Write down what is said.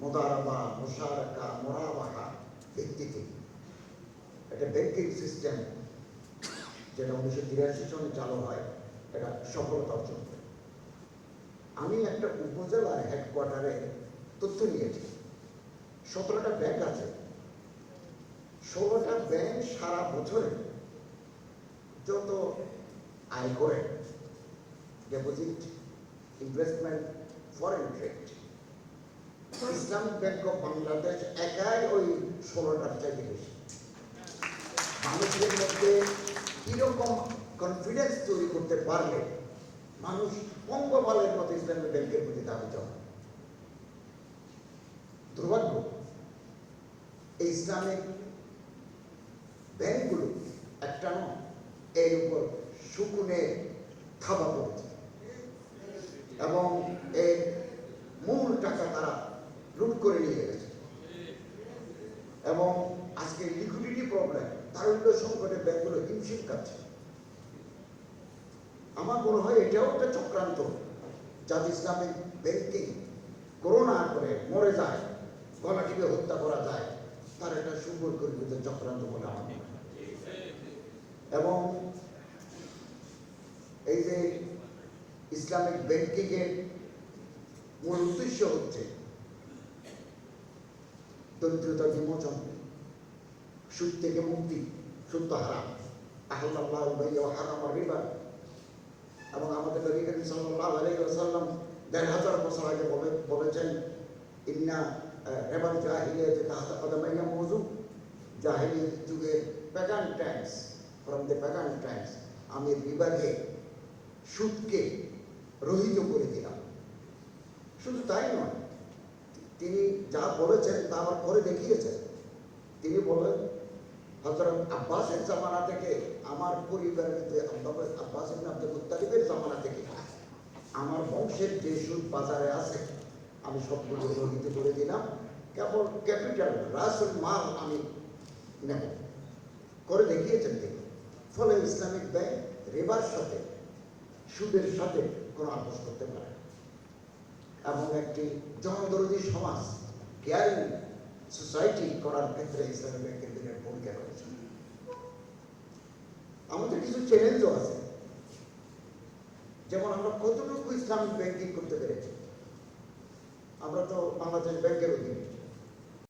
মুদারাবা, মুশারাকা, মুরাবাহা ভিত্তিতে একটা banking system যেটা 1983 সনে চালু হয়, এটা সফলতা অর্জন করে। আমি একটা উপজেলার হেডকোয়ার্টারে তথ্য নিয়েছি, 17টা ব্যাংক আছে। 16টা ব্যাংক সারা বছরে যত আয় করে, deposit, investment, foreign trade, Islamic bank of Bangladesh একাই ওই 16টার চাইতে বেশি। মানুষের মধ্যে কিরকম কনফিডেন্স তৈরি করতে পারলে মানুষ পঙ্গপালের মতো ইসলামিক ব্যাংকের প্রতি ধাবিত হয়। দুর্ভাগ্য, এই ইসলামিক ব্যাংকগুলো একটা নয়, এর উপর শকুনে থাবা পড়েছে এবং এর মূল টাকা তারা লুট করে নিয়ে গেছে। এবং আজকে লিকুইডিটি প্রবলেম, দারিদ্র সংকটে ব্যাংকগুলো হিমশিম খাচ্ছে। আমার মনে হয় এটাও একটা চক্রান্ত, যাতে ইসলামিক ব্যাংকিং করোনা করে মরে যায়, গলা টিপে হত্যা করা যায়, তার একটা সুপরিকল্পিত চক্রান্ত বলে আমার মনে হয়। এবং এই যে ইসলামিক ব্যাংকিং এর মূল উদ্দেশ্য হচ্ছে দরিদ্রতা বিমোচন, সুদ থেকে মুক্তি, সুদ তো হারাম, আহলাল্লাহু বাইয়া ওয়া হারামা রিবা। এবং আমাদের নবী করিম সাল্লাল্লাহু আলাইহি ওয়াসাল্লাম ১৫০০ বছর আগে বলেছেন, ইন্না রিবাল জাহিলিয়াতি তাহতা কদামাইয়া মওযুব। জাহিলিয়াত যুগের pagan Times, from the pagan Times আমি রিবাকে, সুদকে রহিত করে দিলাম। শুধু তাই নয়, তিনি যা বলেছেন তা আবার করে দেখিয়েছেন। তিনি বলেন, হযরত আব্বাসের জামানা থেকে আমার পরিবারের মধ্যে, আব্বাস ইবনে আব্দুল মুত্তালিবের জামানা থেকে আমার বংশের যে সুদ বাজারে আছে আমি সবগুলো রহিত করে দিলাম, কেবল ক্যাপিটাল রাসুল মাল আমি নেব, করে দেখিয়েছেন তিনি। ফলে ইসলামিক ব্যাংক রিবার সাথে, সুদের সাথে কোনো আপোষ করতে পারে এবং একটি জনদরদী সমাজ, কেয়ারিং সোসাইটি করার ক্ষেত্রে ইসলামিক ব্যাংকের বিরাট ভূমিকা রয়েছে। আমাদের কিছু চ্যালেঞ্জও আছে, যেমন আমরা কতটুকু ইসলামিক ব্যাংকিং করতে পেরেছি। আমরা তো বাংলাদেশ ব্যাংকের অধীনে,